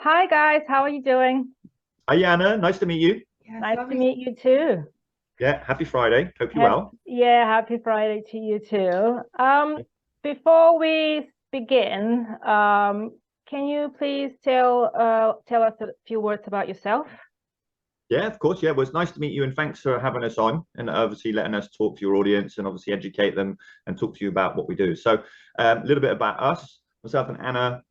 Hi guys, how are you doing? Hi, Yana. Nice to meet you. Yes, Nice to lovely. meet you too. Yeah, happy Friday. Hope you're Hap well. yeah, happy Friday to you too. Before we begin, can you please tell us a few words about yourself? Yeah, of course. Yeah, well, it's nice to meet you, and thanks for having us on and obviously letting us talk to your audience and obviously educate them and talk to you about what we do. So, a little bit about us. Myself and Anna,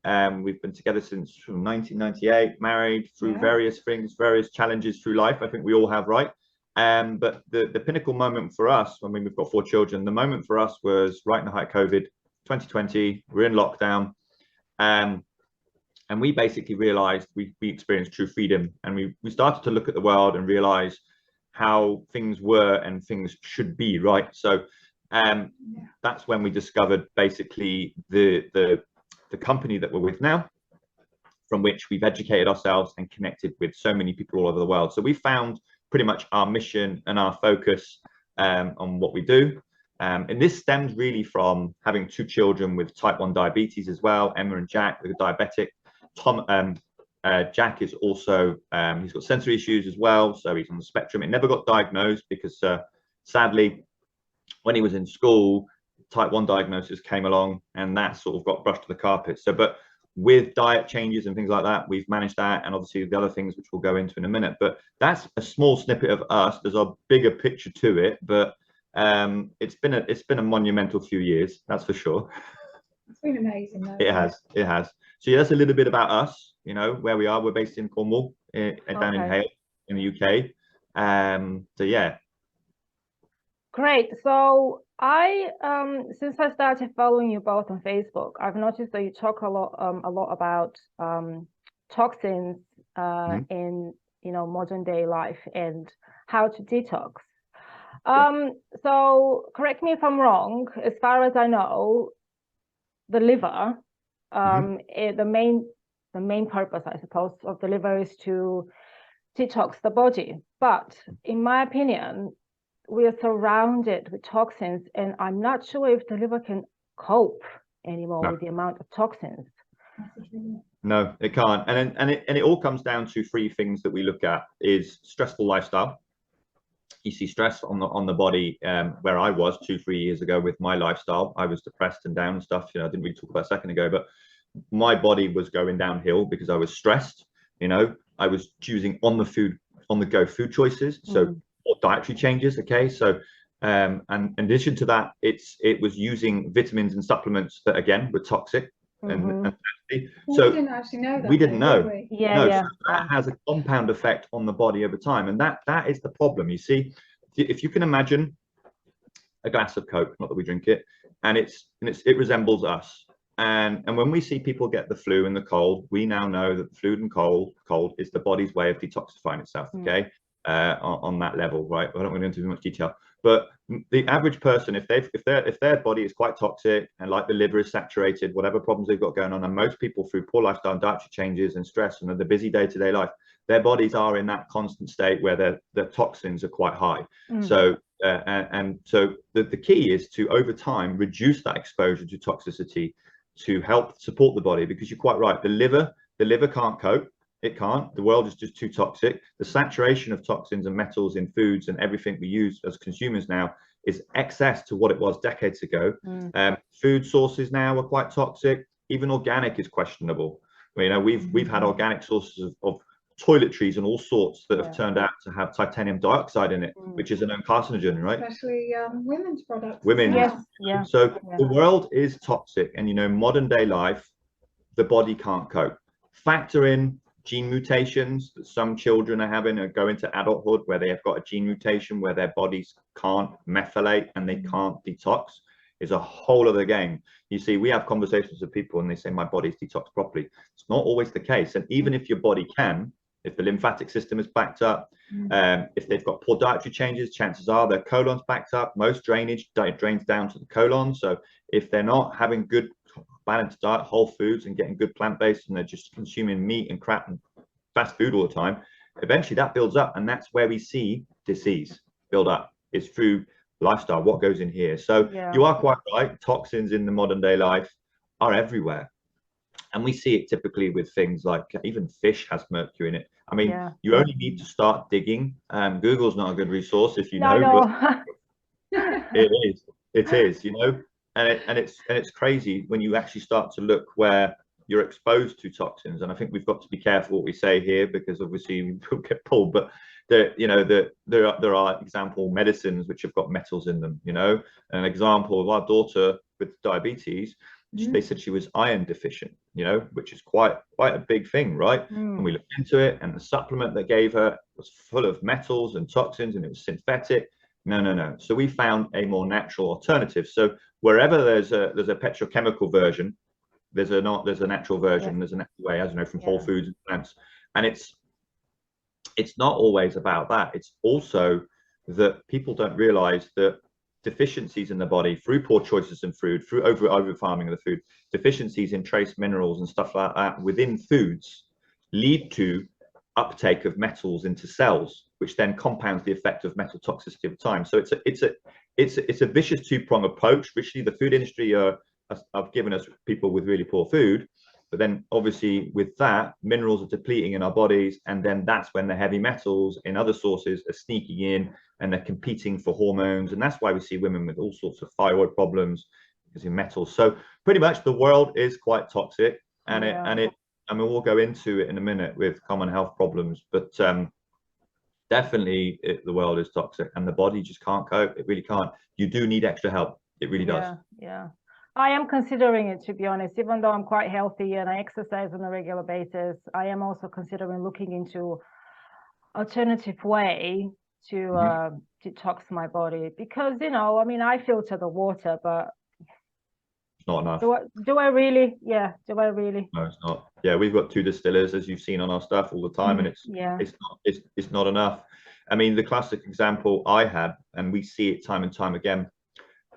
we've been together since from 1998, married through Yeah. various things, various challenges through life. I think we all have, right? But the pinnacle moment for us, I mean, we've got four children. The moment for us was right in the height of COVID, 2020. We're in lockdown. Um, and we basically realized we experienced true freedom, and we started to look at the world and realize how things were and things should be, right? So Yeah. that's when we discovered basically the company that we're with now, from which we've educated ourselves and connected with so many people all over the world. So we found pretty much our mission and our focus on what we do. And this stems really from having two children with type 1 diabetes as well, Emma and Jack, they're diabetic. Tom Jack is also he's got sensory issues as well, so he's on the spectrum. It never got diagnosed because sadly, when he was in school, type 1 diagnosis came along, and that sort of got brushed to the carpet. So, but with diet changes and things like that, we've managed that, and obviously the other things which we'll go into in a minute. But that's a small snippet of us. There's a bigger picture to it, but it's been a monumental few years, that's for sure. It's been amazing though, It isn't it? has. It has. So yeah, that's a little bit about us. You know where we are. We're based in Cornwall, down in Okay, Hale, in the UK. So yeah. great. So since I started following you both on Facebook, I've noticed that you talk a lot about toxins Mhm. in modern day life and how to detox. Yeah. So correct me if I'm wrong, as far as I know, the liver, Mhm. the main purpose, I suppose, of the liver is to detox the body. But in my opinion, we are surrounded with toxins, and I'm not sure if the liver can cope anymore No, with the amount of toxins. That's the thing. no, it can't. And it all comes down to three things that we look at: is stressful lifestyle. You see stress on the body. Where I was 2 3 years ago with my lifestyle, I was depressed and down and stuff. I didn't really talk about a second ago, but my body was going downhill because I was stressed. I was choosing on the go food choices, so Mm. or dietary changes. Okay, so and in addition to that, it was using vitamins and supplements that again were toxic and Mm-hmm. Well, we so didn't actually know we that didn't though, did know. we? Yeah, No, so yeah, that yeah. has a compound effect on the body over time, and that is the problem. You see, if you can imagine a glass of Coke, not that we drink it, and it resembles us. And when we see people get the flu and the cold, we now know that the flu and cold is the body's way of detoxifying itself. Mm. Okay, on that level, right? I don't want to go into too much detail, but the average person, if their body is quite toxic and like the liver is saturated, whatever problems they've got going on, and most people through poor lifestyle and dietary changes and stress and the busy day-to-day life, their bodies are in that constant state where their toxins are quite high. Mm. So and so the key is to over time reduce that exposure to toxicity to help support the body, because you're quite right, the liver can't cope. It can't. The world is just too toxic. The saturation of toxins and metals in foods and everything we use as consumers now is excess to what it was decades ago. Mm. Food sources now are quite toxic. Even organic is questionable. We've had organic sources of toiletries and all sorts that have Yeah. turned out to have titanium dioxide in it, Mm. which is a known carcinogen, right? Especially women's products as Women's. Yes, well. yeah, So yeah. the world is toxic, and modern day life, the body can't cope. Factor in gene mutations that some children are having or go into adulthood where they have got a gene mutation where their bodies can't methylate and they can't detox, is a whole other game. You see, we have conversations with people and they say my body's detoxed properly. It's not always the case. And even if your body can, if the lymphatic system is backed up, if they've got poor dietary changes, chances are their colon's backed up. Most drainage drains down to the colon. So if they're not having good balanced diet, whole foods, and getting good plant-based, and they're just consuming meat and crap and fast food all the time, eventually that builds up, and that's where we see disease build up. It's through lifestyle, what goes in here. So Yeah. you are quite right. Toxins in the modern day life are everywhere. And we see it typically with things like even fish has mercury in it. I mean, you only need to start digging. Google's not a good resource if you know, but it is, you know, and it's crazy when you actually start to look where you're exposed to toxins. And I think we've got to be careful what we say here, because obviously we will get pulled. But there are example medicines which have got metals in them, you know. An example of our daughter with diabetes, they said she was iron deficient, you know, which is quite a big thing, right? And we looked into it, and the supplement they gave her was full of metals and toxins, and it was synthetic. No. So we found a more natural alternative. So wherever there's a petrochemical version, there's a natural version. There's a natural way, as you know, from whole foods and plants. And it's not always about that. It's also that people don't realize that deficiencies in the body through poor choices in food, through over farming of the food, deficiencies in trace minerals and stuff like that within foods lead to uptake of metals into cells, which then compounds the effect of metal toxicity over time. So it's a vicious two-pronged approach. Richly, the food industry have given us people with really poor food, but then obviously with that, minerals are depleting in our bodies, and then that's when the heavy metals in other sources are sneaking in, and they're competing for hormones, and that's why we see women with all sorts of thyroid problems because of metals. So pretty much the world is quite toxic, and I mean, we'll go into it in a minute with common health problems, but definitely the world is toxic, and the body just can't cope. It really can't. You do need extra help. It really does. Yeah. I am considering it, to be honest. Even though I'm quite healthy and I exercise on a regular basis, I am also considering looking into alternative way to detox my body, because, you know, I mean, I filter the water, but it's not enough. Do I really? Yeah. Do I really? No, it's not. Yeah, we've got 2 distillers, as you've seen on our stuff all the time, and it's not enough. I mean, the classic example I had, and we see it time and time again,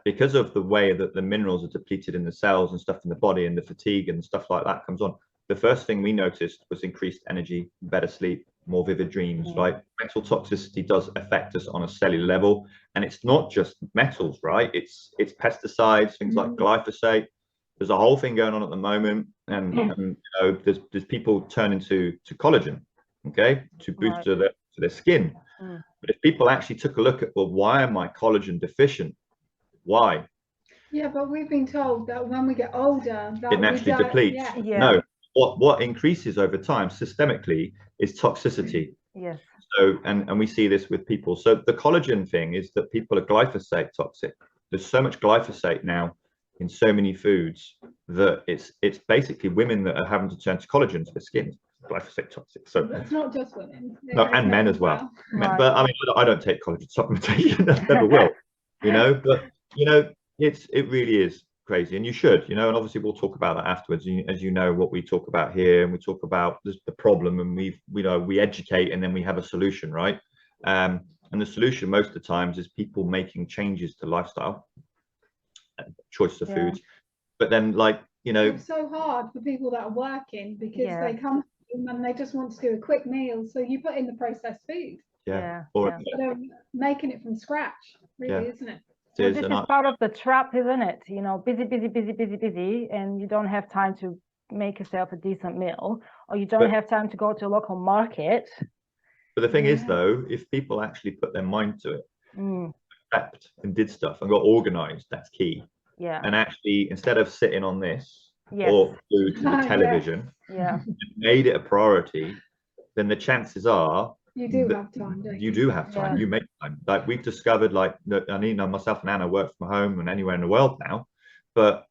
because of the way that the minerals are depleted in the cells and stuff in the body, and the fatigue and stuff like that comes on. The first thing we noticed was increased energy, better sleep, more vivid dreams, right? Metal toxicity does affect us on a cellular level, and it's not just metals, right? It's pesticides, things like glyphosate. There's a whole thing going on at the moment, and you know, there's people turning to collagen, okay, to boost to their skin. But if people actually took a look at, well, why am I collagen deficient? Why? Yeah, but we've been told that when we get older, that it naturally depletes. No, what increases over time systemically is toxicity. Yes. So, and we see this with people. So the collagen thing is that people are glyphosate toxic. There's so much glyphosate now in so many foods that it's basically women that are having to turn to collagen for their skin. Glyphosate toxic. So it's not just women. No, and men as well. Right. But I mean, I don't take collagen supplementation. I never will. You know, but you know, it really is crazy, and you should, you know, and obviously we'll talk about that afterwards. As you know, what we talk about here, and we talk about the problem, and we educate, and then we have a solution, right? And the solution most of the times is people making changes to lifestyle and choices of foods. But then, like, you know, it's so hard for people that are working, because they come home and they just want to do a quick meal, so you put in the processed food. Or making it from scratch, really, isn't it? Well, this is part of the trap, isn't it? You know, busy, and you don't have time to make yourself a decent meal, or you don't have time to go to a local market. But the thing is, though, if people actually put their mind to it, prepped and did stuff and got organized, that's key. And actually, instead of sitting on this or glued to the television, made it a priority, then the chances are you do have time, don't you? You do have time. You make time. Like we've discovered, like, I mean, myself and Anna work from home and anywhere in the world now, but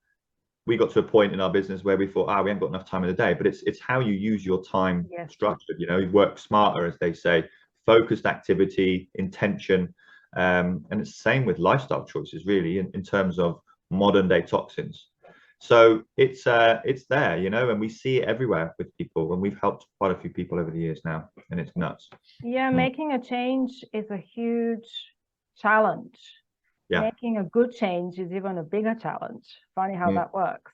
we got to a point in our business where we thought, we haven't got enough time in the day. But it's how you use your time structured. You know, you work smarter, as they say, focused activity, intention, and it's the same with lifestyle choices, really, in terms of modern day toxins. So it's there, you know, and we see it everywhere with people, and we've helped quite a few people over the years now, and it's nuts. Making a change is a huge challenge. Making a good change is even a bigger challenge. Funny how that works.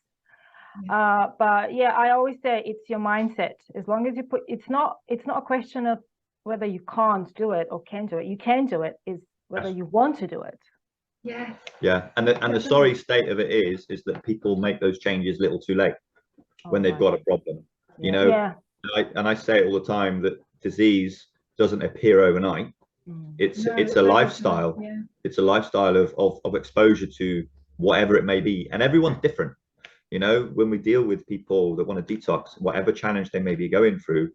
But I always say it's your mindset. As long as you put, it's not a question of whether you can't do it or can do it. You can do it, is whether you want to do it. And the sorry state of it is that people make those changes a little too late. when they've got a problem. You know, and I say it all the time that disease doesn't appear overnight. It's a lifestyle. It's a lifestyle of exposure to whatever it may be, and everyone's different. You know, when we deal with people that want to detox, whatever challenge they may be going through,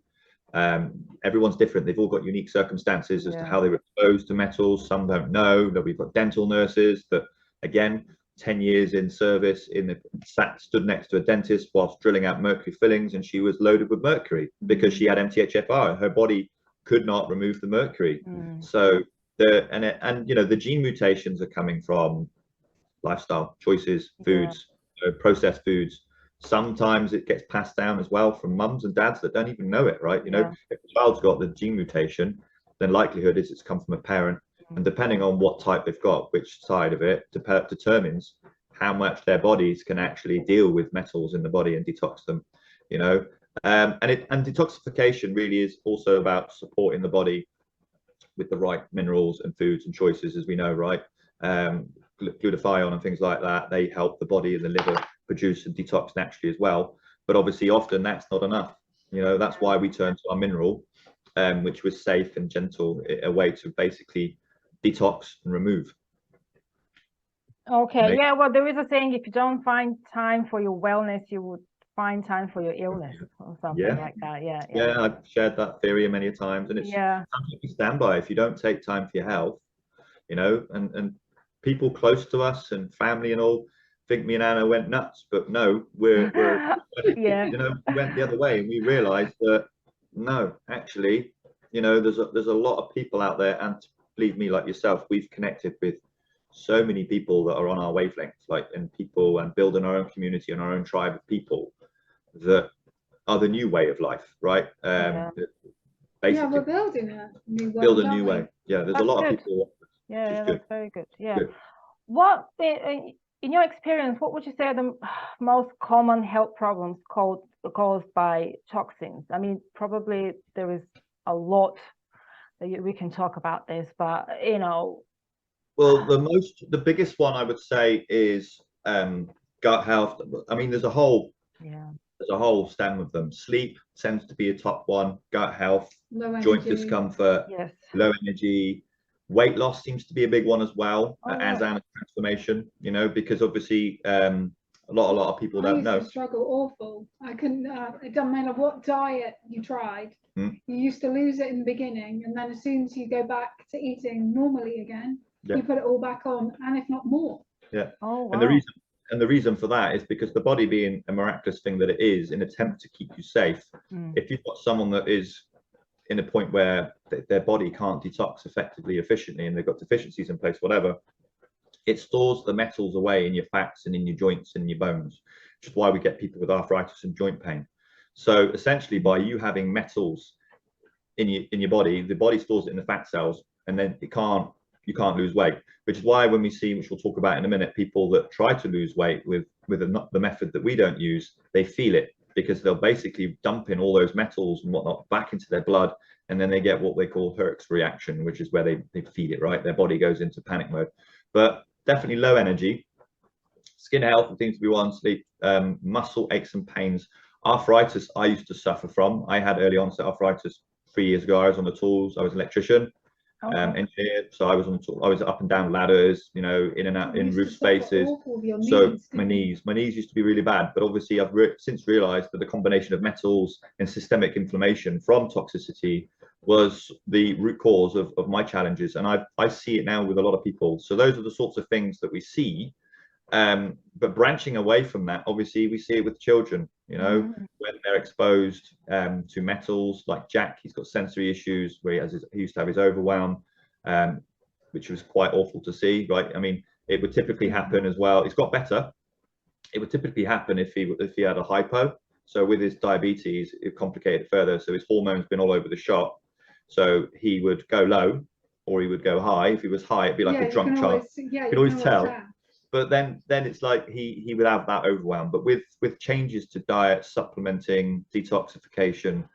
everyone's different. They've all got unique circumstances as to how they were exposed to metals. Some don't know. That we've got dental nurses that, again, 10 years in service, stood next to a dentist whilst drilling out mercury fillings, and she was loaded with mercury because she had MTHFR. Her body could not remove the mercury. So you know, the gene mutations are coming from lifestyle choices, foods, processed foods. Sometimes it gets passed down as well from mums and dads that don't even know it, right? You know, if a child's got the gene mutation, then likelihood is it's come from a parent. And depending on what type they've got, which side of it determines how much their bodies can actually deal with metals in the body and detox them, you know. And detoxification really is also about supporting the body with the right minerals and foods and choices, as we know, right? Glutathione and things like that, they help the body and the liver produce and detox naturally as well. But obviously often that's not enough. You know, that's why we turn to our mineral, which was safe and gentle, a way to basically detox and remove. Okay, yeah, well, there is a saying, if you don't find time for your wellness, you would find time for your illness or something like that. Yeah, I've shared that theory many times, and it's something we stand by. If you don't take time for your health, you know, and people close to us and family and all think me and Anna went nuts, but no, we're you know, we went the other way, and we realized that no, actually, you know, there's a lot of people out there, and believe me, like yourself, we've connected with so many people that are on our wavelengths, like, and building our own community and our own tribe of people that are the new way of life, right? Basically, we're building a new way. Build a new way. Yeah, there's a lot of people. Yeah, that's very good. Yeah. What, in your experience, what would you say are the most common health problems caused by toxins? I mean, probably there is a lot that we can talk about this, but you know. Well, the biggest one I would say is gut health. I mean, there's a whole stem of them. Sleep tends to be a top one. Gut health, joint discomfort, low energy. Weight loss seems to be a big one as well, as Anna's transformation, you know, because obviously a lot of people don't know. I used to struggle awful. I couldn't, it doesn't matter what diet you tried. You used to lose it in the beginning, and then as soon as you go back to eating normally again, you put it all back on, and if not more. Yeah. Oh, wow. And the reason for that is because the body, being a miraculous thing that it is, in attempt to keep you safe, if you've got someone that is in a point where their body can't detox effectively, efficiently, and they've got deficiencies in place, whatever, it stores the metals away in your fats and in your joints and your bones, which is why we get people with arthritis and joint pain. So essentially, by you having metals in your body, the body stores it in the fat cells, and then you can't lose weight, which is why when we see, which we'll talk about in a minute, people that try to lose weight with the method that we don't use, they feel it, because they'll basically dump in all those metals and whatnot back into their blood, and then they get what they call Herx reaction, which is where they feed it, right? Their body goes into panic mode. But definitely low energy, skin health seems to be one, sleep, muscle aches and pains, arthritis. I used to suffer from. I had early onset arthritis 3 years ago. I was on the tools. I was an electrician. Engineer, so I was up and down ladders, you know, in and out in roof spaces. So my knees used to be really bad, but obviously I've since realized that the combination of metals and systemic inflammation from toxicity was the root cause of my challenges, and I see it now with a lot of people. So those are the sorts of things that we see, but branching away from that, obviously we see it with children, you know, when they're exposed to metals. Like Jack, he's got sensory issues where he used to have his overwhelm, which was quite awful to see, right? I mean, it would typically happen as well. It's got better. It would typically happen if he had a hypo. So with his diabetes, it complicated further. So his hormones been all over the shop. So he would go low or he would go high. If he was high, it'd be like a drunk child. You could always tell. But then it's like he would have that overwhelm. But with changes to diet, supplementing, detoxification,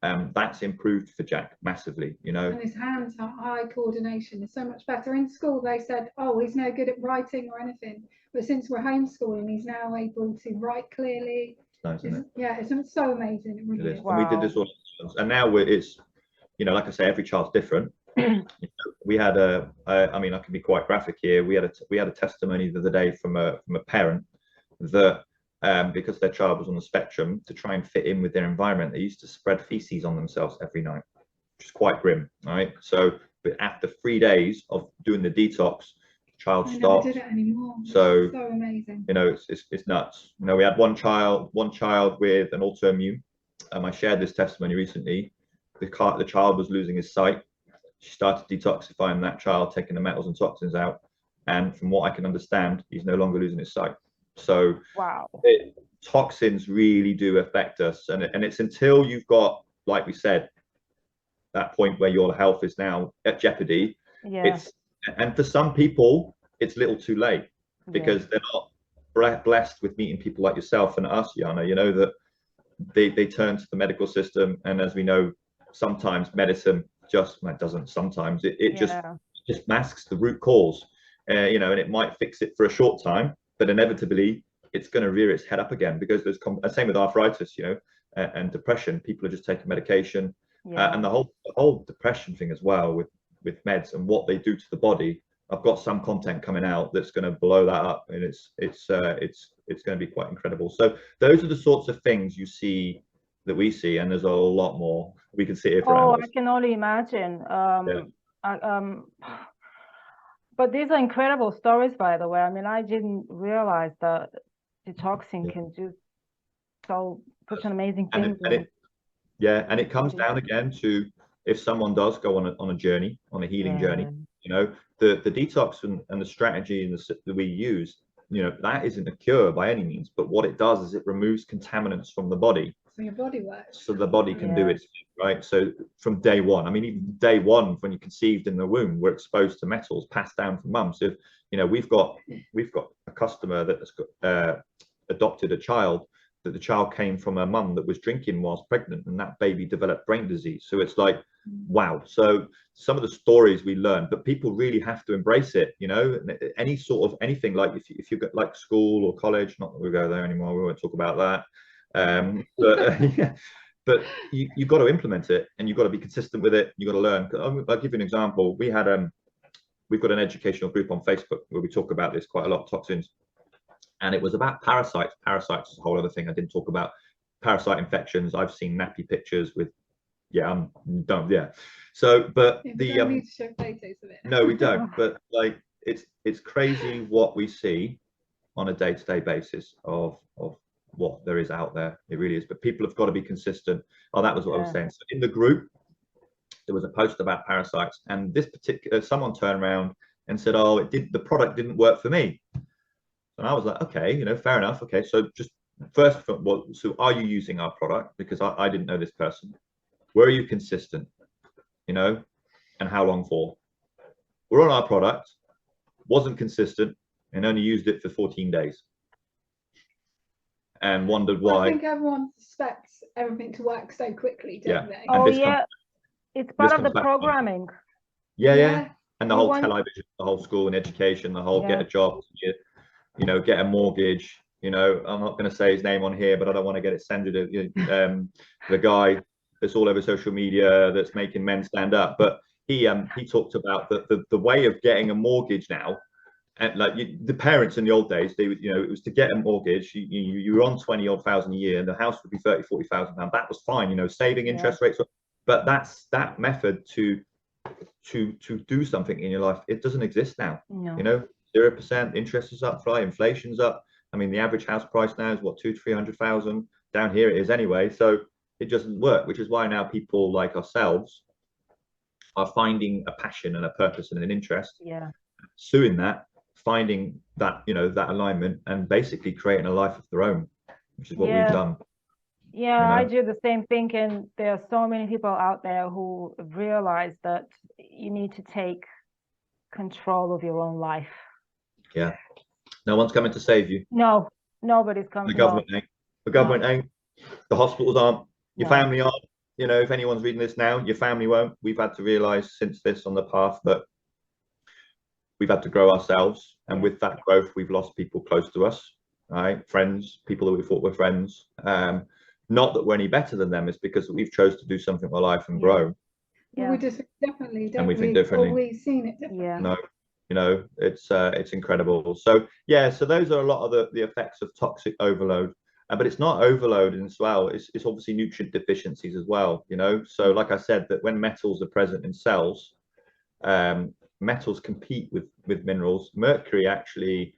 that's improved for Jack massively, you know. And his hands have eye coordination is so much better. In school they said, oh, he's no good at writing or anything, but since we're homeschooling, he's now able to write clearly, It's nice, isn't it? Yeah, it's so amazing. It really is. Wow. And we did this all, and now it's, you know, like I say, every child's different. We had I mean, I can be quite graphic here. We had a testimony the other day from a parent that because their child was on the spectrum, to try and fit in with their environment, they used to spread feces on themselves every night, which is quite grim, right? So, but after 3 days of doing the detox, the child I never stopped. did it anymore. So Amazing. You know, it's nuts. You know, we had one child with an autoimmune. I shared this testimony recently. The child was losing his sight. She started detoxifying that child, taking the metals and toxins out, and from what I can understand, he's no longer losing his sight. So Wow. Toxins really do affect us, and it's until you've got, like we said, that point where your health is now at jeopardy. Yeah. And for some people, it's a little too late because they're not blessed with meeting people like yourself and us, Yana. You know, that they turn to the medical system, and as we know, sometimes medicine just doesn't. Sometimes it just masks the root cause, you know, and it might fix it for a short time, but inevitably it's going to rear its head up again, because there's same with arthritis, you know, and depression. People are just taking medication, and the whole depression thing as well with meds and what they do to the body. I've got some content coming out that's going to blow that up, and it's going to be quite incredible. So those are the sorts of things you see, that we see, and there's a lot more. We can sit here for hours. I can only imagine. But these are incredible stories, by the way. I mean, I didn't realize that detoxing can do such an amazing thing. And it comes down again to, if someone does go on a journey, on a healing journey, you know, the detox and the strategy that we use, you know, that isn't a cure by any means, but what it does is it removes contaminants from the body. So your body works. So the body can do its thing, right? So from day one, I mean, even day one, when you're conceived in the womb, we're exposed to metals passed down from mum. So, you know, we've got a customer that has adopted a child, that the child came from a mum that was drinking whilst pregnant, and that baby developed brain disease. So it's like, wow. So some of the stories we learn, but people really have to embrace it, you know. Any sort of anything, like if you've got like school or college, not that we go there anymore, we won't talk about that, but you've got to implement it, and you've got to be consistent with it. You've got to learn. I'll give you an example. We've got an educational group on Facebook where we talk about this quite a lot, toxins. And it was about parasites. Parasites is a whole other thing I didn't talk about. Parasite infections. I've seen nappy pictures with, So, but we don't need to show photos of it. No, we don't. But like, it's crazy what we see on a day-to-day basis of what there is out there. It really is. But people have got to be consistent. Oh, that was what I was saying. So in the group, there was a post about parasites, and this particular someone turned around and said, "Oh, the product didn't work for me." And I was like, okay, you know, fair enough. Okay, so just first, so are you using our product? Because I didn't know this person. Were you consistent? You know, and how long for? We're on our product, wasn't consistent, and only used it for 14 days. And wondered why. I think everyone expects everything to work so quickly, don't they? Oh, yeah. It's part of the programming. Yeah. And the whole television, the whole school and education, the whole get a job, you know, get a mortgage. You know, I'm not going to say his name on here, but I don't want to get it censored. The guy that's all over social media that's making men stand up. But he talked about the way of getting a mortgage now. And like the parents in the old days, they would, you know, it was to get a mortgage. You were on 20-odd thousand a year, and the house would be 30,000-40,000 pounds. That was fine, you know, saving interest rates. But that method to do something in your life, it doesn't exist now. No. You know, 0% interest is up, inflation's up. I mean, the average house price now is what, 200,000-300,000. Down here it is anyway. So it doesn't work, which is why now people like ourselves are finding a passion and a purpose and an interest. Pursuing that, finding that, you know, that alignment, and basically creating a life of their own, which is what we've done. You know? I do the same thing, and there are so many people out there who realize that you need to take control of your own life. No one's coming to save you. No, nobody's coming. The government ain't. The government ain't. The hospitals aren't. Your family aren't. You know, if anyone's reading this now, your family won't. We've had to realize since this on the path that we've had to grow ourselves, and with that growth, we've lost people close to us. right? Friends, people that we thought were friends. Not that we're any better than them, it's because we've chose to do something with our life and grow. Well, we just definitely, and we think differently. Always seen it differently. Yeah. No, you know, it's incredible. So yeah, so those are a lot of the effects of toxic overload. But it's not overload as well. It's obviously nutrient deficiencies as well. You know, so like I said, that when metals are present in cells, metals compete with minerals. Mercury actually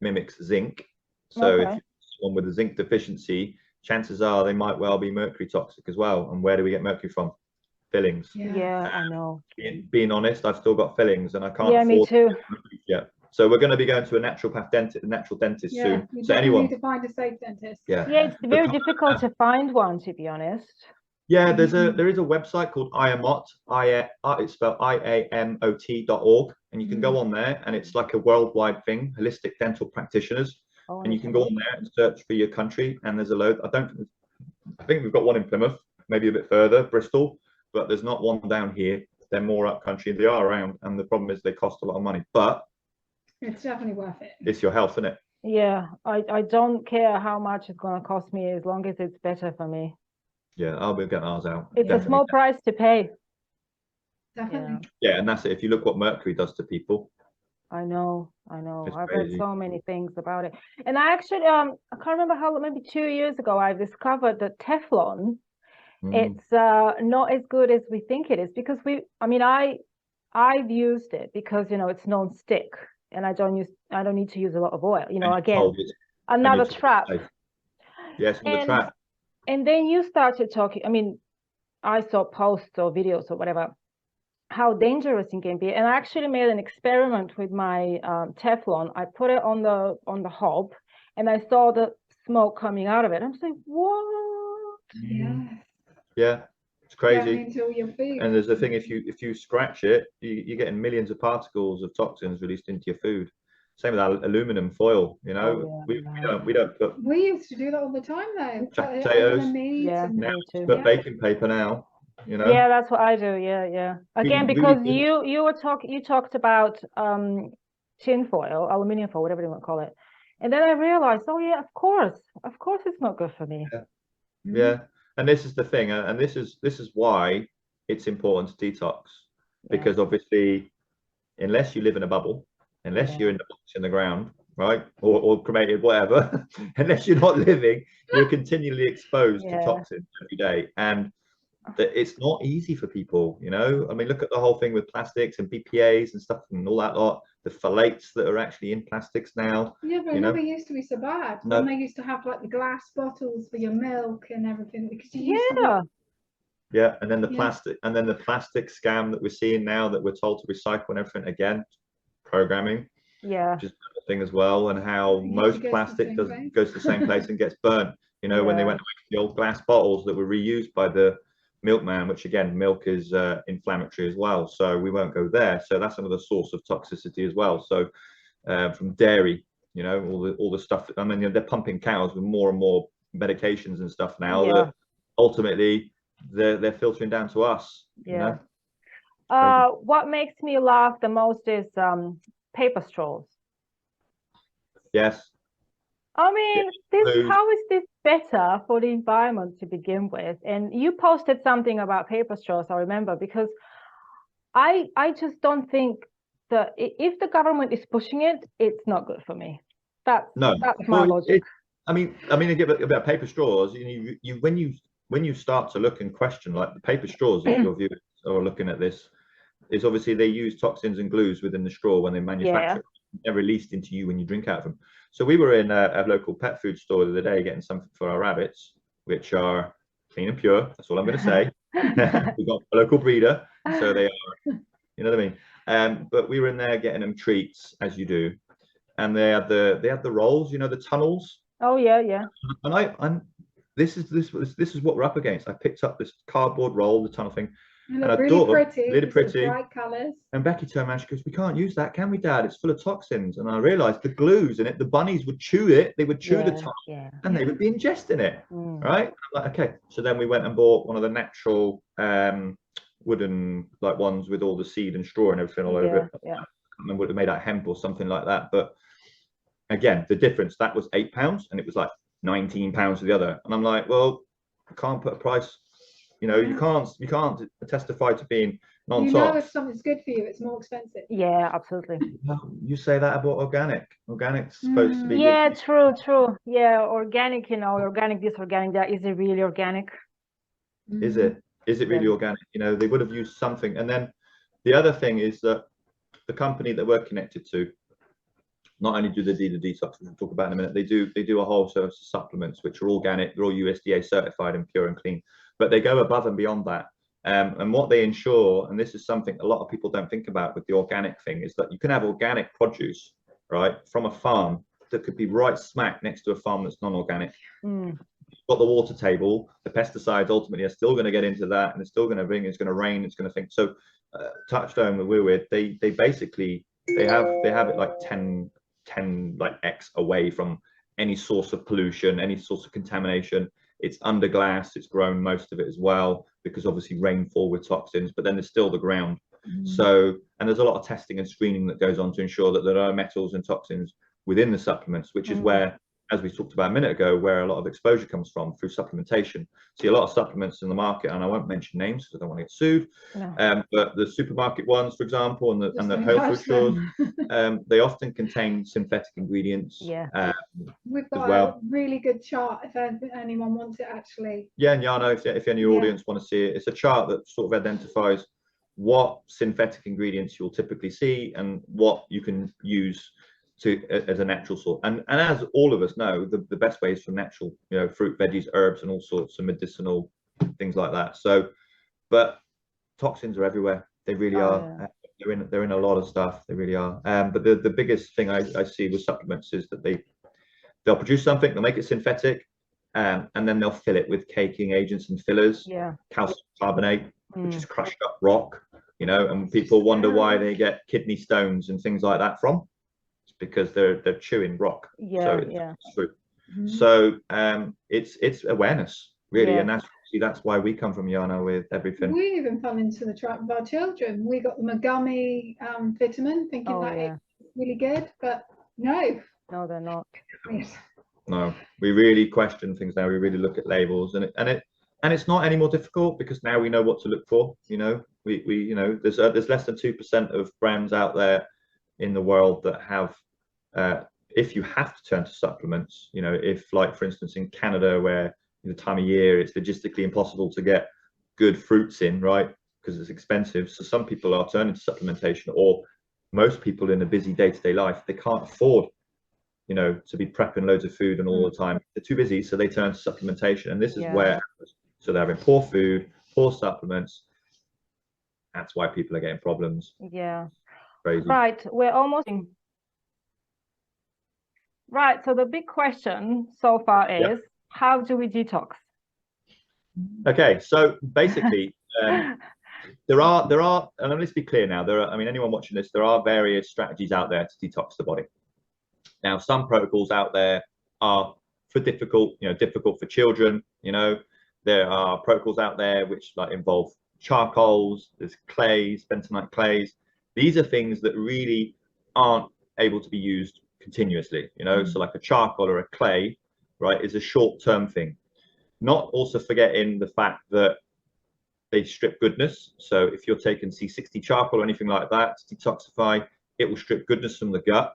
mimics zinc. So if you're someone with a zinc deficiency, chances are they might well be mercury toxic as well. And where do we get mercury from? Fillings. Yeah, I know. Being honest, I've still got fillings and I can't afford me too. yet. So we're going to be going to a natural dentist soon. You so anyone need to find a safe dentist. Yeah, it's very difficult to find one, to be honest. Yeah, there is a website called IAMOT. It's spelled IAMOT.org, and you can go on there, and it's like a worldwide thing, holistic dental practitioners, and you can go on there and search for your country. And there's a load. I think we've got one in Plymouth, maybe a bit further, Bristol, but there's not one down here. They're more up country. They are around, and the problem is they cost a lot of money, but it's definitely worth it. It's your health, isn't it? Yeah, I don't care how much it's going to cost me as long as it's better for me. Yeah, I'll be getting ours out. It's a small price to pay. Definitely. Yeah, and that's it. If you look what mercury does to people. I know. It's I've crazy. heard so many things about it. And I actually, I can't remember how, maybe 2 years ago, I discovered that Teflon, it's not as good as we think it is, because I've used it because, you know, it's non-stick and I don't need to use a lot of oil, you know, again, another trap. Yes, another trap. And then you started talking, I saw posts or videos or whatever, how dangerous it can be. And I actually made an experiment with my Teflon. I put it on the hob and I saw the smoke coming out of it. I'm saying, what? Yeah, it's crazy. And there's the thing, if you scratch it, you're getting millions of particles of toxins released into your food. Same with aluminum foil, you know. We don't put. We used to do that all the time though. Jack potatoes. Me too. Put baking paper now, you know. Yeah, that's what I do. Yeah. Again, because you talked about tin foil, aluminium foil, whatever you want to call it, and then I realized, oh yeah, of course, it's not good for me. Yeah. And this is the thing, and this is why it's important to detox, because obviously, unless you live in a bubble, unless you're in the box in the ground, right, or cremated, whatever, unless you're not living, you're continually exposed to toxins every day, and it's not easy for people, you know. Look at the whole thing with plastics and BPA's and stuff and all that lot, the phthalates that are actually in plastics now. Yeah, but it never used to be so bad. When they used to have like the glass bottles for your milk and everything, because and then the plastic scam that we're seeing now, that we're told to recycle and everything, again, programming, which is another thing as well, and how most plastic goes to the same place and gets burnt. You know, when they went away to the old glass bottles that were reused by the milkman, which again, milk is inflammatory as well, so we won't go there. So that's another source of toxicity as well. So from dairy, you know, all the stuff. They're pumping cows with more and more medications and stuff now that ultimately they're filtering down to us. You know? What makes me laugh the most is paper straws. Yes. How is this better for the environment to begin with? And you posted something about paper straws, I remember, because I just don't think that if the government is pushing it, it's not good for me. That's my logic. Again, about paper straws, when you start to look and question, like the paper straws, if your viewers are looking at this, is obviously they use toxins and glues within the straw when they manufacture it. They're released into you when you drink out of them. So we were in a local pet food store the other day getting something for our rabbits, which are clean and pure. That's all I'm going to say. We've got a local breeder, so they are, you know what I mean. But we were in there getting them treats, as you do, and they had the rolls, you know, the tunnels. Oh yeah. And this is what we're up against. I picked up this cardboard roll, the tunnel thing. And really pretty, bright colours. And Becky turned around, she goes, "We can't use that, can we, Dad? It's full of toxins." And I realised the glues in it, the bunnies would chew it, they would chew the tunnel, and they would be ingesting it, right? I'm like, okay. So then we went and bought one of the natural wooden like ones with all the seed and straw and everything all over it. I can't remember what it made out of hemp or something like that, but again, the difference, that was £8 and it was like £19 for the other. And I'm like, well, I can't put a price, you know, you can't testify to being non-tox. You know, if something's good for you, it's more expensive. Yeah, absolutely. No, you say that about organic. Organic's supposed to be yeah, good. true. Yeah, organic, you know, organic this, organic that. Is it really organic? Is it really organic? You know, they would have used something. And then the other thing is that the company that we're connected to, not only do they do the detox, which we'll talk about in a minute, they do a whole service of supplements which are organic, they're all USDA certified and pure and clean, but they go above and beyond that. And what they ensure, and this is something a lot of people don't think about with the organic thing, is that you can have organic produce, right, from a farm that could be right smack next to a farm that's non-organic. You've got the water table, the pesticides ultimately are still going to get into that, and it's still going to bring, it's going to rain, it's going to think. So Touchstone that we're with, they basically they have it like 10 like X away from any source of pollution, any source of contamination. It's under glass, it's grown most of it as well, because obviously rainfall with toxins, but then there's still the ground. So, and there's a lot of testing and screening that goes on to ensure that there are metals and toxins within the supplements, which is where, as we talked about a minute ago, where a lot of exposure comes from through supplementation. See a lot of supplements in the market, and I won't mention names because I don't want to get sued. No. But the supermarket ones, for example, and the health food stores, they often contain synthetic ingredients. Yeah. We've got a really good chart if anyone wants it, actually. Yeah, and Yana, if any audience want to see it, it's a chart that sort of identifies what synthetic ingredients you'll typically see and what you can use as a natural sort. And as all of us know, the best way is from natural, you know, fruit, veggies, herbs, and all sorts of medicinal things like that. So, but toxins are everywhere. They really are. Yeah. They're in a lot of stuff. They really are. But the biggest thing I see with supplements is that they'll produce something, they'll make it synthetic, and then they'll fill it with caking agents and fillers. Yeah. Calcium carbonate, which is crushed up rock, you know, and people wonder why they get kidney stones and things like that from. Because they're chewing rock. Yeah, so it's true. So it's awareness really, and that's why we come from Yana with everything. We even fell into the trap of our children. We got them a gummy vitamin, thinking that it's really good, but no, they're not. No, we really question things now. We really look at labels, and it's not any more difficult because now we know what to look for. You know, we you know, there's less than 2% of brands out there in the world that have. If you have to turn to supplements, you know, if like for instance in Canada, where the time of year it's logistically impossible to get good fruits in, right, because it's expensive, so some people are turning to supplementation, or most people in a busy day-to-day life, they can't afford, you know, to be prepping loads of food and all the time. They're too busy, so they turn to supplementation, and this is where, so they're having poor food, poor supplements. That's why people are getting problems. Crazy. Right, we're almost right. So the big question so far is, how do we detox? Okay, so basically, there are, and let's be clear now. There are, I mean, anyone watching this, there are various strategies out there to detox the body. Now, some protocols out there are for difficult for children. You know, there are protocols out there which like involve charcoals, there's clays, bentonite clays. These are things that really aren't able to be used continuously, you know. So like a charcoal or a clay, right, is a short-term thing. Not also forgetting the fact that they strip goodness. So if you're taking C60 charcoal or anything like that to detoxify, it will strip goodness from the gut.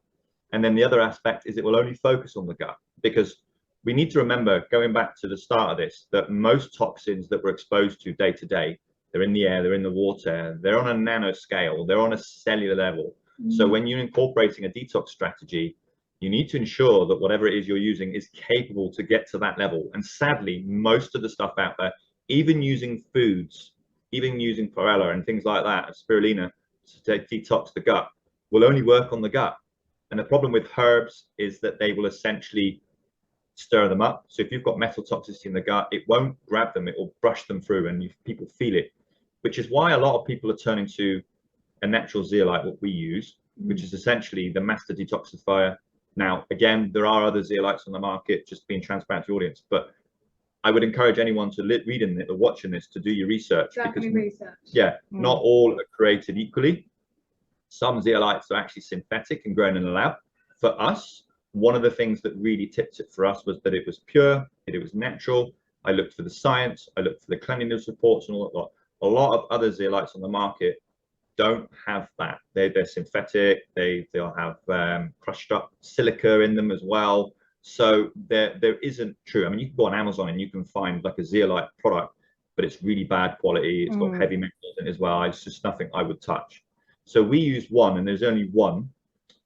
And then the other aspect is it will only focus on the gut, because we need to remember, going back to the start of this, that most toxins that we're exposed to day to day, they're in the air, they're in the water, they're on a nanoscale, they're on a cellular level. So when you're incorporating a detox strategy, you need to ensure that whatever it is you're using is capable to get to that level. And sadly, most of the stuff out there, even using foods, even using chlorella and things like that, and spirulina to detox the gut, will only work on the gut. And the problem with herbs is that they will essentially stir them up. So if you've got metal toxicity in the gut, it won't grab them, it will brush them through, and people feel it, which is why a lot of people are turning to a natural zeolite, what we use, which is essentially the master detoxifier. Now, again, there are other zeolites on the market, just being transparent to the audience, but I would encourage anyone to reading it or watching this to do your research. Not all are created equally. Some zeolites are actually synthetic and grown in a lab. For us, One of the things that really tipped it for us was that it was pure, it was natural. I looked for the science, I looked for the cleanliness reports and all that lot. A lot of other zeolites on the market don't have that. They're synthetic. They'll have crushed up silica in them as well. So there isn't true. I mean, you can go on Amazon and you can find like a zeolite product, but it's really bad quality. It's got heavy metals in it as well. It's just nothing I would touch. So we use one, and there's only one,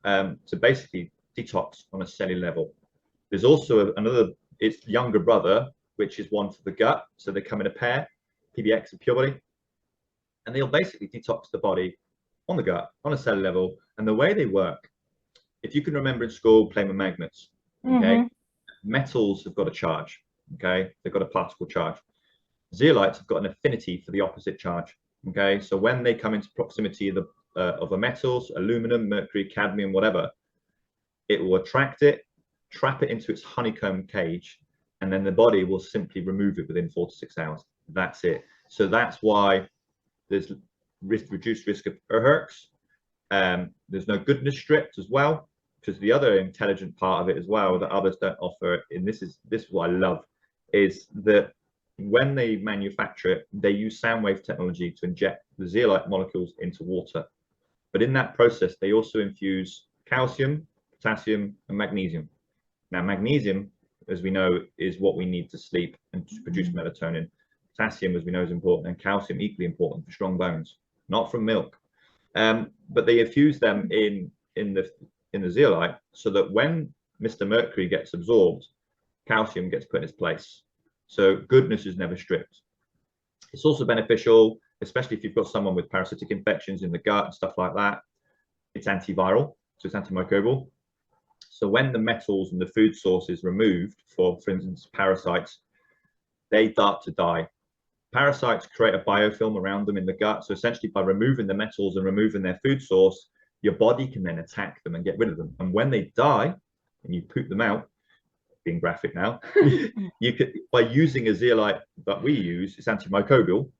to basically detox on a cellular level. There's also another, its younger brother, which is one for the gut. So they come in a pair, PBX and Pure Body, and they'll basically detox the body on the gut, on a cellular level. And the way they work, if you can remember in school playing with magnets, okay, metals have got a charge, okay, they've got a particle charge. Zeolites have got an affinity for the opposite charge, okay. So when they come into proximity of the metals, aluminum, mercury, cadmium, whatever, it will attract it, trap it into its honeycomb cage, and then the body will simply remove it within 4 to 6 hours. That's it. So that's why there's reduced risk of herx. There's no goodness stripped as well, because the other intelligent part of it as well that others don't offer, and this is what I love, is that when they manufacture it, they use sound wave technology to inject the zeolite molecules into water. But in that process, they also infuse calcium, potassium, and magnesium. Now, magnesium, as we know, is what we need to sleep and to produce melatonin. Potassium, as we know, is important, and calcium equally important for strong bones, not from milk. But they infuse them in the zeolite so that when Mr. Mercury gets absorbed, calcium gets put in its place. So goodness is never stripped. It's also beneficial, especially if you've got someone with parasitic infections in the gut and stuff like that. It's antiviral, so it's antimicrobial. So when the metals and the food source is removed, for instance, parasites, they start to die. Parasites create a biofilm around them in the gut. So essentially by removing the metals and removing their food source, your body can then attack them and get rid of them. And when they die and you poop them out, being graphic now, you could, by using a zeolite that we use, it's antimicrobial,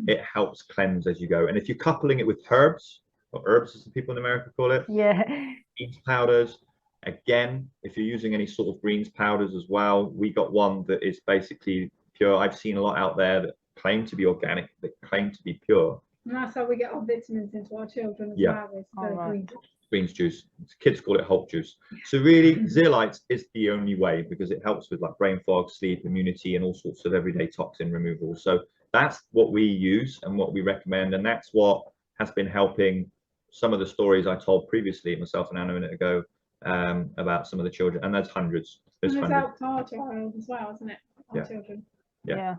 it helps cleanse as you go. And if you're coupling it with herbs, or herbs as the people in America call it, greens powders, again, if you're using any sort of greens powders as well, we got one that is basically pure. I've seen a lot out there that claim to be organic, that claim to be pure. And that's how we get our vitamins into our children as well. Greens juice. Kids call it Hulk juice. So really, zeolites is the only way, because it helps with like brain fog, sleep, immunity, and all sorts of everyday toxin removal. So that's what we use and what we recommend, and that's what has been helping some of the stories I told previously, myself and Anna a minute ago, about some of the children, and there's hundreds. There's helped our child as well, isn't it? Our children. Yeah.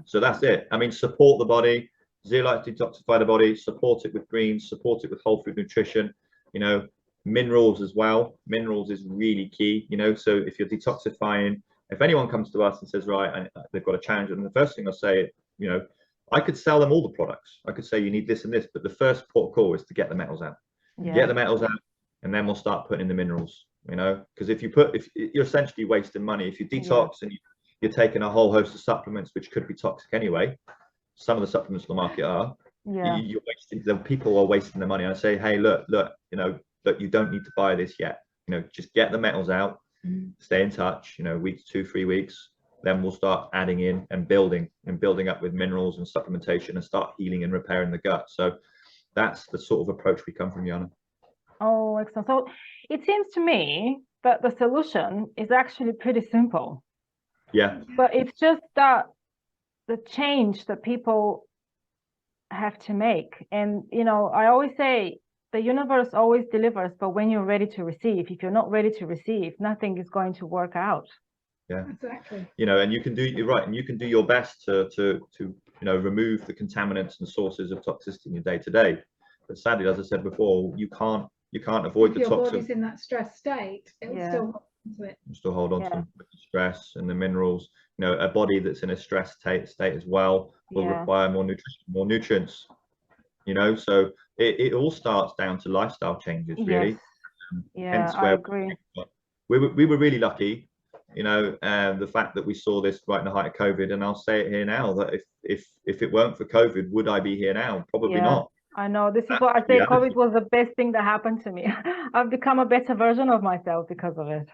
So that's it. I mean, support the body. Zeolites detoxify the body. Support it with greens. Support it with whole food nutrition. You know, minerals as well. Minerals is really key. You know, so if you're detoxifying, if anyone comes to us and says, right, they've got a challenge, and the first thing I say, you know, I could sell them all the products. I could say you need this and this, but the first port of call is to get the metals out. Get the metals out, and then we'll start putting in the minerals. You know, because if you're essentially wasting money. If you detox and you're taking a whole host of supplements which could be toxic anyway, some of the supplements on the market are. You're wasting. The people are wasting their money. I say, hey, look, you know, look, you don't need to buy this yet. You know, just get the metals out. Stay in touch. You know, weeks, 2-3 weeks. Then we'll start adding in and building up with minerals and supplementation and start healing and repairing the gut. So that's the sort of approach we come from, Yana. Oh, excellent. So it seems to me that the solution is actually pretty simple. Yeah. But it's just that the change that people have to make. And, you know, I always say the universe always delivers, but when you're ready to receive, if you're not ready to receive, nothing is going to work out. Yeah, exactly. You know, and you're right, and you can do your best to you know, remove the contaminants and sources of toxicity in your day to day. But sadly, as I said before, you can't avoid the toxin. If your body's in that stress state, it will still hold on to it. Still hold on to the stress and the minerals. You know, a body that's in a stress state as well will require more nutrition, more nutrients. You know, so it all starts down to lifestyle changes, really. Hence where I agree. We were really lucky. You know, the fact that we saw this right in the height of COVID, and I'll say it here now, that if it weren't for COVID, would I be here now? Probably not. I know. This is what I say. COVID was the best thing that happened to me. I've become a better version of myself because of it.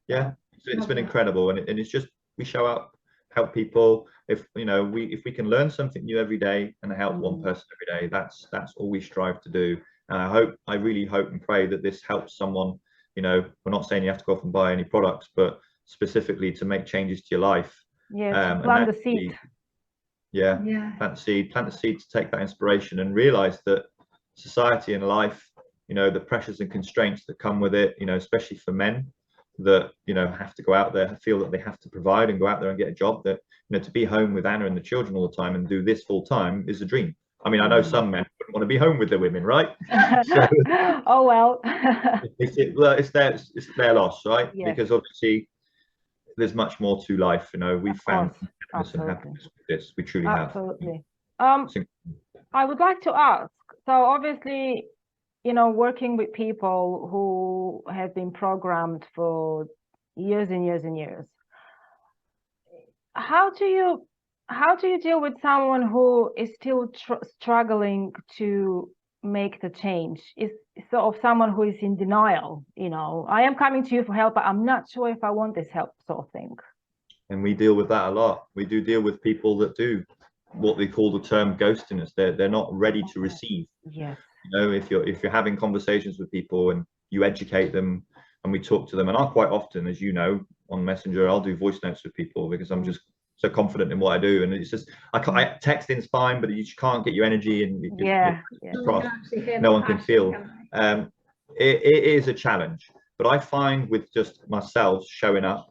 Yeah, it's been incredible, and it's just we show up, help people. If if we can learn something new every day and help one person every day, that's all we strive to do. And I really hope and pray that this helps someone. We're not saying you have to go off and buy any products, but specifically to make changes to your life. Yeah, to plant the seed. Plant the seed to take that inspiration and realize that society and life, the pressures and constraints that come with it, especially for men that have to go out there, feel that they have to provide and go out there and get a job, that to be home with Anna and the children all the time and do this full time is a dream. I mean, I know some men wouldn't want to be home with their women, right? So, oh well. it's their loss, right? Yes. Because obviously there's much more to life. We've found happiness and Absolutely. happiness with this. We truly Absolutely. have. I would like to ask, so obviously, working with people who have been programmed for years and years and years, how do you deal with someone who is still struggling to make the change? Is sort of someone who is in denial, I am coming to you for help, but I'm not sure if I want this help, sort of thing. And we deal with that a lot. We do deal with people that do what they call the term ghosting us. They're not ready to receive. Yes. If you're having conversations with people and you educate them and we talk to them, and I quite often, as you know, on Messenger, I'll do voice notes with people because I'm just so confident in what I do, and it's just texting's fine, but you just can't get your energy and no one can feel. It is a challenge, but I find with just myself showing up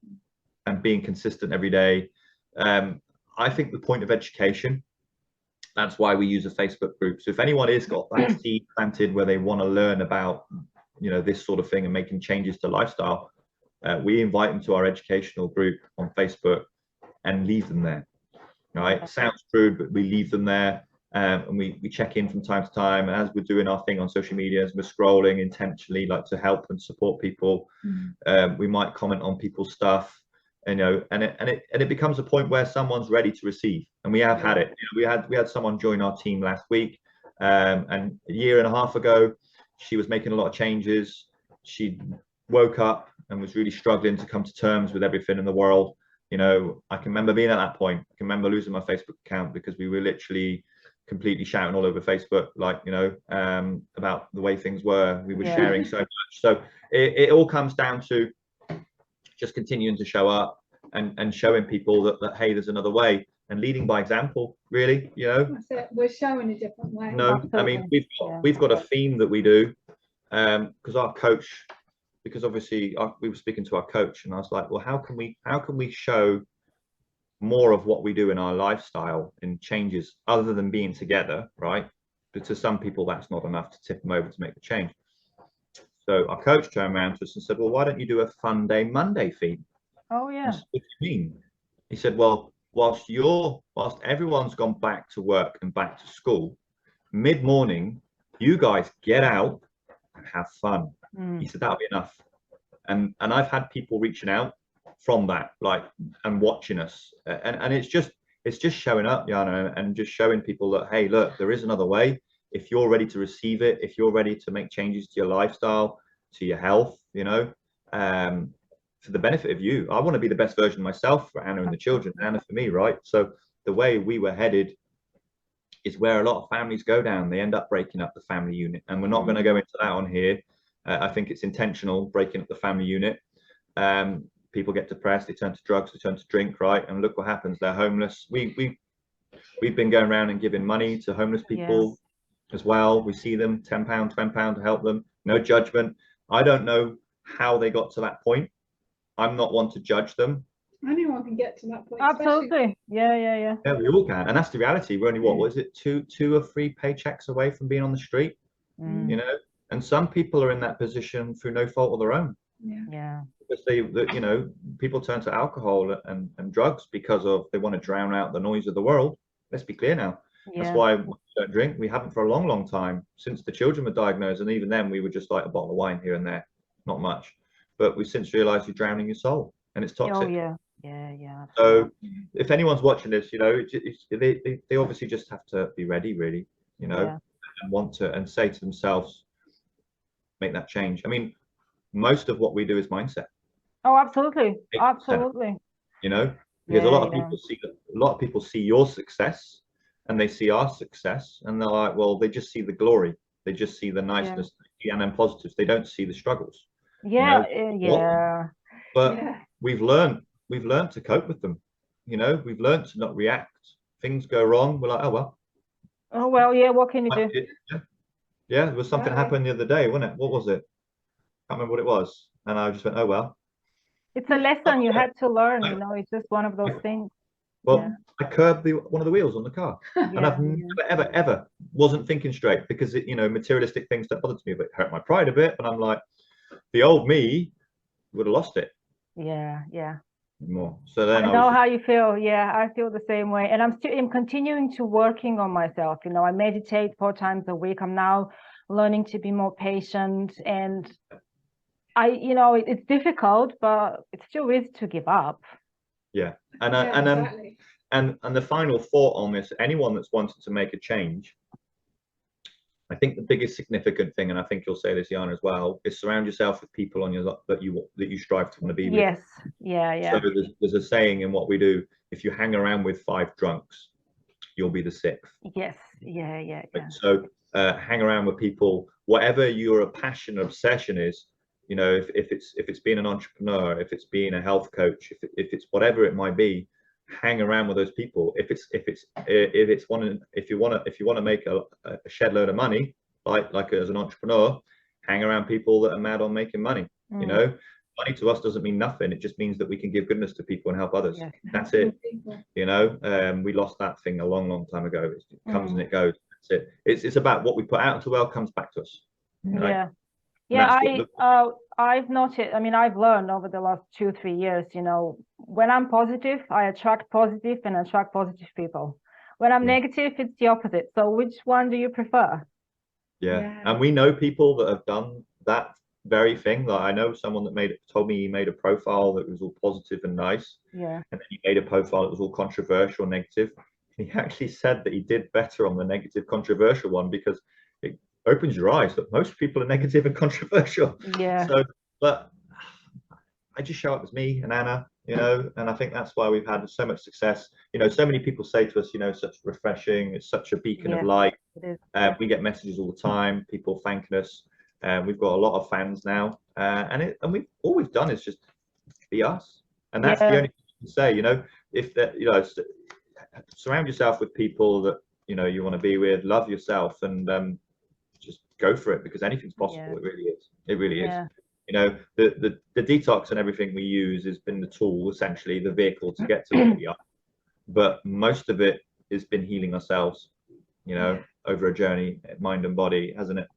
and being consistent every day, I think the point of education, that's why we use a Facebook group. So if anyone has got that seed planted where they want to learn about this sort of thing and making changes to lifestyle, we invite them to our educational group on Facebook and leave them there. Right? Sounds crude, but we leave them there, and we check in from time to time. And as we're doing our thing on social media, as we're scrolling intentionally, like to help and support people, we might comment on people's stuff. And it becomes a point where someone's ready to receive, and we have had it. We had someone join our team last week, and a year and a half ago, she was making a lot of changes. She woke up and was really struggling to come to terms with everything in the world. I can remember being at that point. I can remember losing my Facebook account because we were literally completely shouting all over Facebook, like about the way things were. We were sharing so much. So it all comes down to just continuing to show up and showing people that hey, there's another way, and leading by example, really. That's it. We're showing a different way. No, absolutely. I mean, we've got a theme that we do, because our coach, because obviously we were speaking to our coach, and I was like, well, how can we show more of what we do in our lifestyle in changes other than being together, right? But to some people that's not enough to tip them over to make the change. So our coach turned around to us and said, well, why don't you do a Fun Day Monday theme? Oh yeah. Said, what do you mean? He said, well, whilst everyone's gone back to work and back to school, mid-morning, you guys get out and have fun. He said, that'll be enough. And I've had people reaching out from that, and watching us. And it's just showing up, Yana, and just showing people that, hey, look, there is another way. If you're ready to receive it, if you're ready to make changes to your lifestyle, to your health, for the benefit of you. I want to be the best version of myself for Anna and the children, and Anna for me, right? So the way we were headed is where a lot of families go down. They end up breaking up the family unit, and we're not going to go into that on here. I think it's intentional, breaking up the family unit. People get depressed, they turn to drugs, they turn to drink, right? And look what happens, they're homeless. We've been going around and giving money to homeless people as well. We see them, £10, £20 to help them, no judgment. I don't know how they got to that point. I'm not one to judge them. Anyone can get to that point. Absolutely. Yeah, we all can, and that's the reality. We're only what was it, two or three paychecks away from being on the street, and some people are in that position through no fault of their own. Because people turn to alcohol and drugs because they want to drown out the noise of the world. Let's be clear now. That's why we don't drink. We haven't for a long time, since the children were diagnosed, and even then we were just like a bottle of wine here and there, not much. But we've since realized you're drowning your soul, and it's toxic. Yeah. So if anyone's watching this, they obviously just have to be ready, really, and want to and say to themselves, make that change. I mean, most of what we do is mindset. Oh, absolutely. 8%, Absolutely. you know, because Yeah, a lot of people see your success and they see our success and they're like, well, they just see the glory, they just see the niceness and then positives, they don't see the struggles. Yeah, but we've learned to cope with them. You know, we've learned to not react. Things go wrong, we're like, oh well, yeah, what can you do? Yeah, there was something happened the other day, wasn't it? What was it? Can't remember what it was. And I just went, oh well. It's a lesson you had to learn, you know, it's just one of those things. Well, I curbed one of the wheels on the car. And I've never, ever wasn't thinking straight because it, you know, materialistic things that bothered me, but it hurt my pride a bit. And I'm like, the old me would have lost it. More. So then I know how you feel. Yeah, I feel the same way. And I'm continuing to working on myself. You know, I meditate 4 times a week. I'm now learning to be more patient, and you know, it's difficult, but it still is to give up. Yeah. And the final thought on this, anyone that's wanted to make a change, I think the biggest significant thing, and I think you'll say this, Yana, as well, is surround yourself with people on your that you strive to want to be with. Yes. Yeah. So there's a saying in what we do: if you hang around with 5 drunks, you'll be the 6th. Yes. Yeah. So hang around with people, whatever your passion or obsession is. You know, if it's being an entrepreneur, if it's being a health coach, if it's whatever it might be, hang around with those people. If you want to make a shed load of money, like as an entrepreneur, hang around people that are mad on making money. You know, money to us doesn't mean nothing. It just means that we can give goodness to people and help others. That's it. You know, we lost that thing a long time ago. It comes and it goes. That's it. It's about what we put out into the world comes back to us. Right? I've noticed, I mean, I've learned over the last 2-3 years, you know, when I'm positive, I attract positive and attract positive people. When I'm negative, it's the opposite. So which one do you prefer? And we know people that have done that very thing. Like I know someone that told me he made a profile that was all positive and nice. And then he made a profile that was all controversial, negative. He actually said that he did better on the negative, controversial one because it opens your eyes that most people are negative and controversial. So, but I just show up as me and Anna, you know, and I think that's why we've had so much success. You know, so many people say to us, you know, such refreshing, it's such a beacon of light. We get messages all the time, people thanking us. We've got a lot of fans now, and all we've done is just be us, and that's the only thing you can say. You know, if that, you know, surround yourself with people that you know you want to be with, love yourself, and just go for it because anything's possible. It really is. It really is. You know, the detox and everything we use has been the tool, essentially the vehicle to get to where we are, but most of it has been healing ourselves, you know, over a journey, mind and body, hasn't it?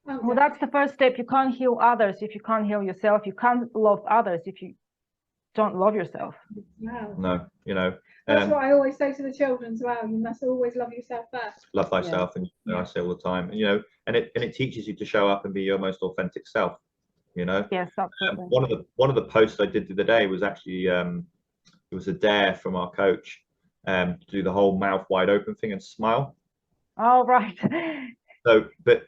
Well, that's the first step. You can't heal others if you can't heal yourself. You can't love others if you don't love yourself. No, you know. That's what I always say to the children as well. You must always love yourself first. Love thyself, and you know, I say all the time. And, you know, and it teaches you to show up and be your most authentic self. You know. Yes, absolutely. One of the posts I did the other day was actually it was a dare from our coach to do the whole mouth wide open thing and smile. Oh, right. So, but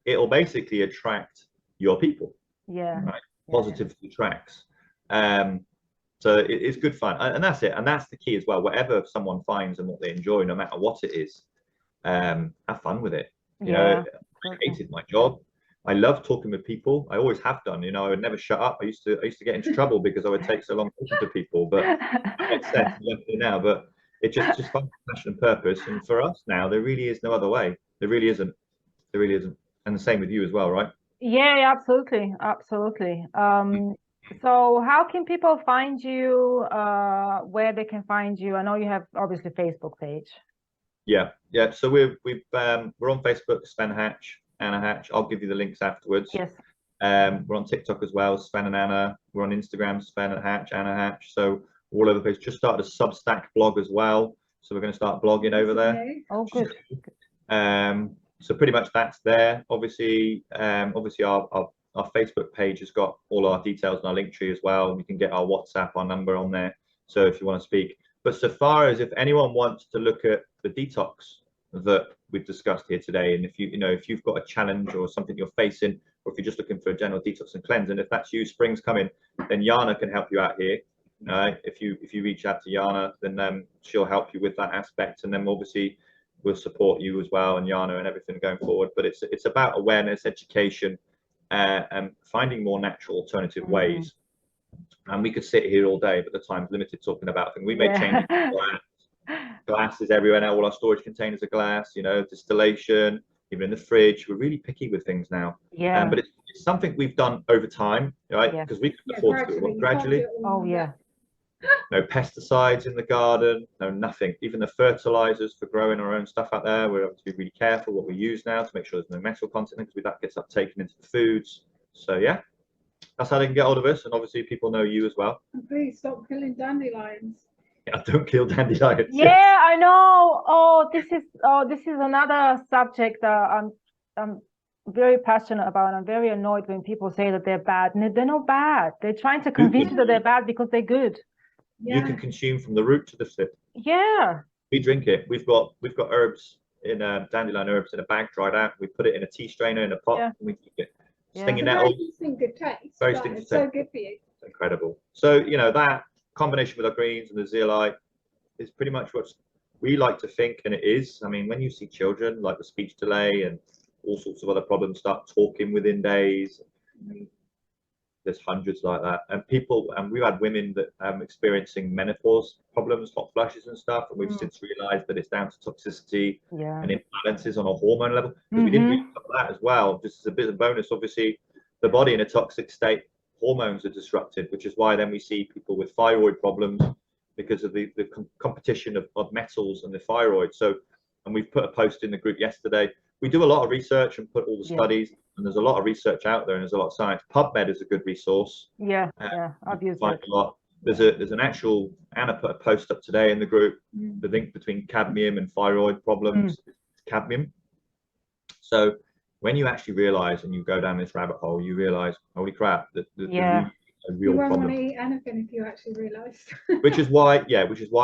it'll basically attract your people. Right. Positive attracts. So it's good fun, and that's it, and that's the key as well. Whatever someone finds and what they enjoy, no matter what it is, have fun with it. You know, I hated my job. I love talking with people. I always have done. You know, I would never shut up. I used to get into trouble because I would take so long talking to people. But that makes sense now. But it just fun, passion, and purpose. And for us now, there really is no other way. There really isn't. There really isn't. And the same with you as well, right? Yeah, absolutely, absolutely. So how can people find you? Where they can find you? I know you have obviously Facebook page. Yeah. So we're on Facebook, Sven Hatch, Anna Hatch. I'll give you the links afterwards. Yes. We're on TikTok as well, Sven and Anna. We're on Instagram, Sven and Hatch, Anna Hatch. So all over the place. Just started a Substack blog as well. So we're going to start blogging over there. Oh, good. So pretty much that's there. Obviously, our Facebook page has got all our details and our link tree as well. We can get our WhatsApp, our number on there. So if you want to speak. But so far as if anyone wants to look at the detox that we've discussed here today. And if if you've got a challenge or something you're facing, or if you're just looking for a general detox and cleanse, and if that's you, spring's coming, then Yana can help you out here. If you reach out to Yana, then she'll help you with that aspect, and then obviously we'll support you as well, and Yana, and everything going forward. But it's about awareness, education, and finding more natural alternative ways. And we could sit here all day, but the time's limited talking about things. We may change glass is everywhere now. All our storage containers are glass, distillation, even in the fridge. We're really picky with things now. But it's something we've done over time, right? Because we can afford to do it gradually. Oh yeah. No pesticides in the garden, no nothing. Even the fertilizers for growing our own stuff out there, we have to be really careful what we use now to make sure there's no metal content, because that gets uptaken into the foods. So yeah, that's how they can get hold of us, and obviously people know you as well. And please stop killing dandelions. Yeah, don't kill dandelions. Yeah, I know. Oh, this is another subject that I'm very passionate about. I'm very annoyed when people say that they're bad. And they're not bad. They're trying to convince you that they're bad because they're good. You can consume from the root to the tip. Yeah. We drink it. We've got herbs in dandelion herbs in a bag, dried out. We put it in a tea strainer in a pot, and we keep it. Stinging nettle. Good taste. Very stinky taste. So good for you. It's incredible. So that combination with our greens and the zeolite is pretty much what we like to think, and it is. I mean, when you see children like the speech delay and all sorts of other problems start talking within days, there's hundreds like that, and we've had women that experiencing menopause problems, hot flushes and stuff, and we've since realized that it's down to toxicity and imbalances on a hormone level, because we didn't really cover that as well. Just as a bit of bonus, obviously the body in a toxic state, hormones are disrupted, which is why then we see people with thyroid problems because of the competition of metals and the thyroid. So, and we've put a post in the group yesterday. We do a lot of research and put all the studies, and there's a lot of research out there, and there's a lot of science. PubMed is a good resource. I've used it. A lot. There's an actual, Anna put a post up today in the group, the link between cadmium and thyroid problems, cadmium. So when you actually realize and you go down this rabbit hole, you realize, holy crap, that a real you won't problem. want to eat anything if you actually realized. which is why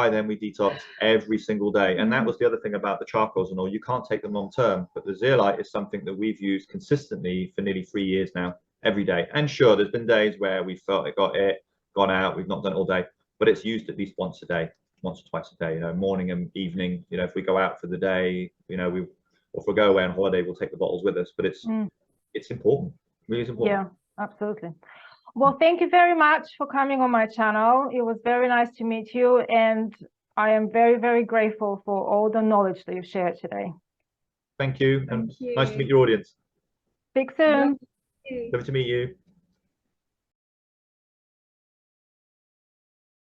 then we detox every single day. And that was the other thing about the charcoals and all. You can't take them long term, but the zeolite is something that we've used consistently for nearly 3 years now, every day. And sure, there's been days where we felt it gone out, we've not done it all day, but it's used at least once a day, once or twice a day, morning and evening. If we go out for the day, or if we go away on holiday, we'll take the bottles with us. But it's important, really is important. Yeah, absolutely. Well, thank you very much for coming on my channel. It was very nice to meet you, and I am very, very grateful for all the knowledge that you've shared today. Thank you, and nice to meet your audience. Speak soon. Lovely to meet you.